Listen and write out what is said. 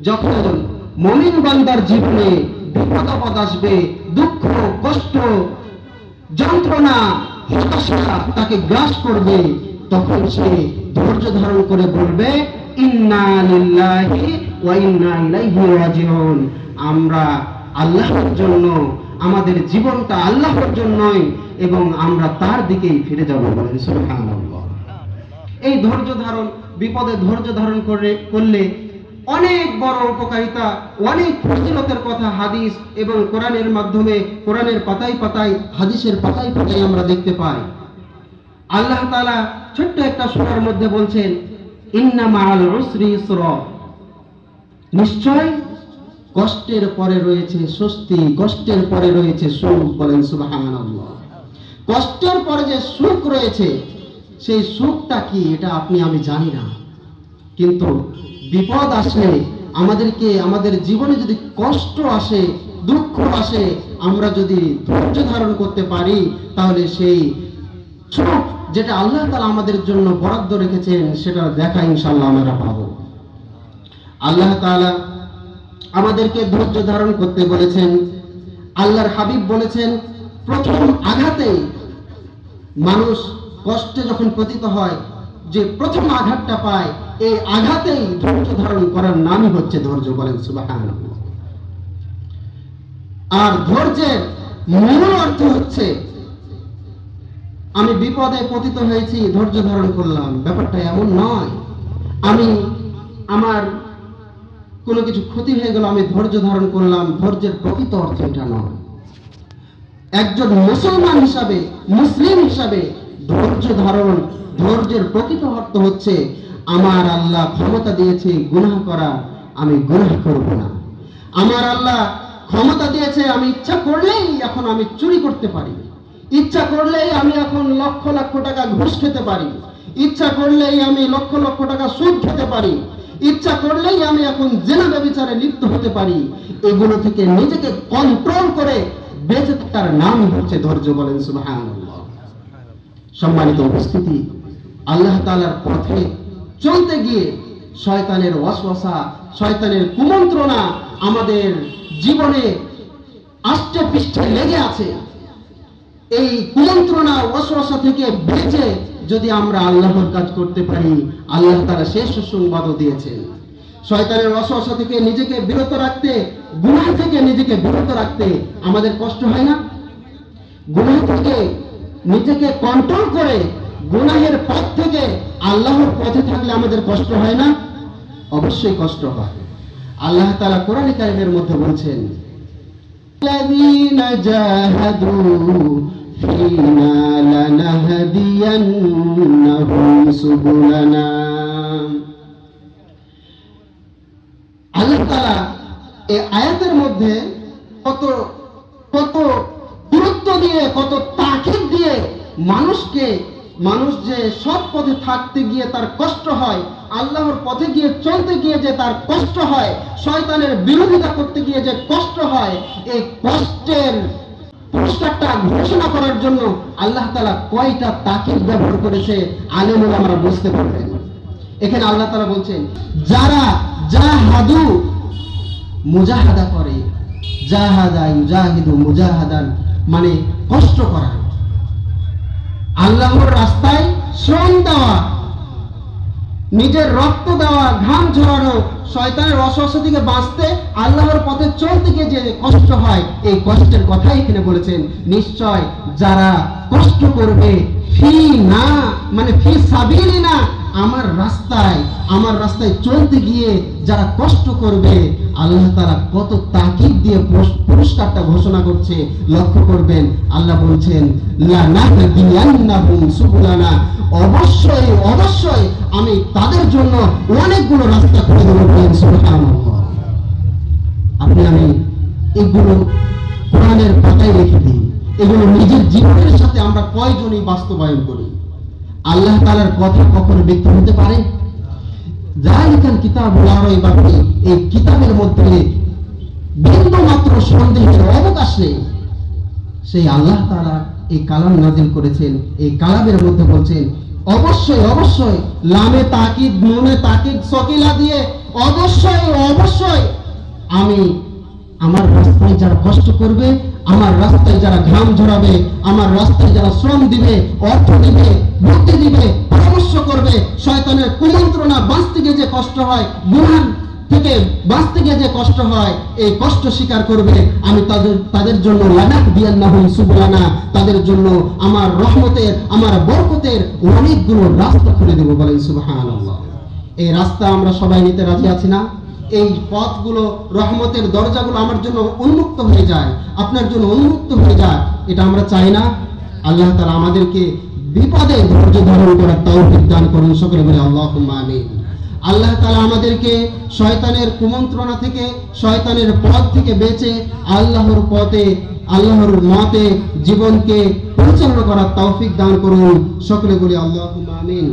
যখন মুমিন বান্দার জীবনে বিপদ আপদ আসবে, দুঃখ কষ্ট যন্ত্রণা হতাশা তাকে গ্রাস করবে, তখন সে ধৈর্য ধারণ করে বলবে ইন্না লিল্লাহি ওয়া ইন্না ইলাইহি রাজিউন। আমরা আল্লাহর জন্য, আমাদের জীবনটা আল্লাহর জন্যই এবং আমরা তার দিকেই ফিরে যাব। বলেন সুবহানাল্লাহ। এই ধৈর্য ধারণ, বিপদে ধৈর্য ধারণ করলে অনেক বড় উপকারিতা, অনেক ফজিলতের কথা হাদিস এবং কোরআনের মাধ্যমে, কোরআনের পাতায় পাতায়, হাদিসের পাতায় পাতায় আমরা দেখতে পাই। আল্লাহ তাআলা ছোট্ট একটা সূরার মধ্যে বলছেন ইন্না মাআল উসরি ইসরা, নিশ্চয় কষ্টের পরে রয়েছে স্বস্তি, কষ্টের পরে রয়েছে সুখ। বলেন সুবহানাল্লাহ। কষ্টের পরে যে সুখ রয়েছে, সেই সুখটা কি এটা আপনি আমি জানি না, কিন্তু বিপদ আসলে আমাদেরকে, আমাদের জীবনে যদি কষ্ট আসে, দুঃখ আসে, আমরা যদি ধৈর্য ধারণ করতে পারি, তাহলে সেই সুখ যেটা আল্লাহ তাআলা আমাদের জন্য বরাদ্দ রেখেছেন সেটা দেখা ইনশাআল্লাহ আমরা পাবো। আল্লাহ তাআলা আমাদেরকে ধৈর্য ধারণ করতে বলেছেন। আল্লাহর হাবিব বলেছেন প্রথম আঘাতেই মানুষ কষ্টে যখন পতিত হয়, যে প্রথম আঘাতটা পায়, এই আঘাতেই ধৈর্য ধারণ করার নামই হচ্ছে ধৈর্য। বলেন সুবহানাল্লাহ। আর ধৈর্যের মূল অর্থ হচ্ছে আমি বিপদে পতিত হয়েছি, ধৈর্য ধারণ করলাম, ব্যাপারটা এমন নয়। আমার কোনো কিছু ক্ষতি হয়ে গেল, আমি ধৈর্য ধারণ করলাম, ধৈর্যের প্রকৃত অর্থ এটা নয়। একজন মুসলমান হিসাবে, মুসলিম হিসাবে ধৈর্য ধারণ, ধৈর্যের প্রকৃত অর্থ হচ্ছে আমার আল্লাহ ক্ষমতা দিয়েছে গুনাহ করা, আমি গুনাহ করব না। আমার আল্লাহ ক্ষমতা দিয়েছে আমি ইচ্ছা করলেই এখন আমি চুরি করতে পারি, ইচ্ছা করলেই আমি এখন লক্ষ লক্ষ টাকা ঘুষ খেতে পারি, ইচ্ছা করলেই আমি লক্ষ লক্ষ টাকা সুদ খেতে পারি, ইচ্ছা করলেই আমি এখন জেনা ব্যভিচারে লিপ্ত হতে পারি। এগুলো থেকে নিজেকে কন্ট্রোল করে বেঁচে থাকার নাম হচ্ছে ধৈর্য। বলেন সুবহানাল্লাহ। সম্মানিত উপস্থিতি, আল্লাহ তাআলার পথে চলতে গিয়ে শয়তানের ওয়াসওয়াসা, শয়তানের কুমন্ত্রণা আমাদের জীবনে আষ্টে পৃষ্ঠে লেগে আছে। এই কুমন্ত্রণা ওয়াসওয়াসা থেকে বেঁচে যদি আমরা আল্লাহর কাজ করতে পারি, আল্লাহ তাআলা শেষ সুসংবাদও দিয়েছেন। শয়তানের ওয়াসওয়াসা থেকে নিজেকে বিরত রাখতে, গুনাহ থেকে নিজেকে বিরত রাখতে আমাদের কষ্ট হয় না? গুনাহ থেকে নিজেকে কন্ট্রোল করে গুনাহের পথ থেকে আল্লাহর পথে থাকলে আমাদের কষ্ট হয় না? অবশ্যই কষ্ট হয়। আল্লাহ তাআলা কোরআন কারীমের মধ্যে বলছেন আল্লাযীনা জাহাদু ফীনা লানাহদিয়ান্নাহুম সুবুলানা। আল্লাহ তাআলা এই আয়াতের মধ্যে কত কত গুরুত্ব দিয়ে, কত তাকিদ দিয়ে মানুষ যে সৎ পথে থাকতে গিয়ে তার কষ্ট হয়, আল্লাহর পথে গিয়ে চলতে গিয়ে যে তার কষ্ট হয়, শয়তানের বিরোধিতা করতে গিয়ে যে কষ্ট হয়, এই কষ্টের পুরস্কারটা ঘোষণা করার জন্য আল্লাহ তাআলা কয়টা তাকিদ ব্যবহার করেছে আলেম ওলামারা বুঝতে পারবেন। এখানে আল্লাহ তাআলা বলছেন যারা জাহাদু, মুজাহাদা করে, জাহাদা ইউজাহিদু মুজাহাদান মানে কষ্ট করা, আল্লাহর রাস্তায় শ্রম দেওয়া, নিজের রক্ত দেওয়া, ঘাম ঝরানো, শয়তানের ওয়াসওয়াসা থেকে বাঁচতে আল্লাহর পথে চলতে গিয়ে যে কষ্ট হয়, এই কষ্টের কথাই এখানে বলেছেন। নিশ্চয় যারা কষ্ট করবে ফি না মানে ফি সাবিলিনা, আমার রাস্তায় চলতে গিয়ে যারা কষ্ট করবে, আল্লাহ তাআলা কত তাকিদ দিয়ে পুরস্কারটা ঘোষণা করছে লক্ষ্য করবেন। আল্লাহ বলছেন লানাহদিয়ান্নাহুম সুবুলানা, অবশ্যই অবশ্যই আমি তাদের জন্য অনেকগুলো রাস্তা করে দেব। সুবহানাল্লাহ। আপনি আমি এগুলো কোরআনের পাতায় রেখে দিই, এগুলো নিজের জীবনের সাথে আমরা কয়জনই বাস্তবায়ন করি? আল্লাহ তাআলার কথা কখনো ব্যক্ত হতে পারে? যালিকাল কিতাবুল লা রাইবা ফীহি, এই কিতাবের মধ্যে বিন্দু মাত্র সন্দেহের অবকাশ নেই। সেই আল্লাহ তাআলা এই কালাম নাযিল করেছেন, এই কালামের মধ্যে বলছেন অবশ্যই অবশ্যই, লামে তাকিদ নুনে তাকিদ সকিলা দিয়ে অবশ্যই অবশ্যই আমি আমার রাস্তায় যারা কষ্ট করবে, আমার রাস্তায় যারা ঘাম ঝরাবে, আমার রাস্তায় যারা শ্রম দিবে, অর্থ দিবে, বুদ্ধি দিবে, পরামর্শ করবে, শয়তানের কুমন্ত্রণা বাঁচতে গিয়ে যে কষ্ট হয়, গুনাহ থেকে বাঁচতে গিয়ে যে কষ্ট হয়, এই কষ্ট স্বীকার করবে, আমি তাদের জন্য লানাত দিয়ান্নাহুম সুবুলানা, তাদের জন্য আমার রহমতের, আমার বরকতের অনেকগুলো রাস্তা খুলে দেব। বলেন সুবহানাল্লাহ। এই রাস্তা আমরা সবাই নিতে রাজি আছি না? এই পথগুলো, রহমতের দরজাগুলো আমার জন্য উন্মুক্ত হয়ে যায়, আপনার জন্য উন্মুক্ত হয়ে যায়, এটা আমরা চাই না? আল্লাহ তাআলা আমাদেরকে বিপদে ধৈর্য ধারণ করার তৌফিক দান করুন। সকলে বলে আল্লাহুম্মা আমিন। আল্লাহ তাআলা আমাদেরকে শয়তানের কুমন্ত্রণা থেকে, শয়তানের পথ থেকে বেঁচে আল্লাহর পথে, আল্লাহর মতে জীবনকে পরিচালনা করার তৌফিক দান করুন। সকলে বলি আল্লাহুম্মা আমিন।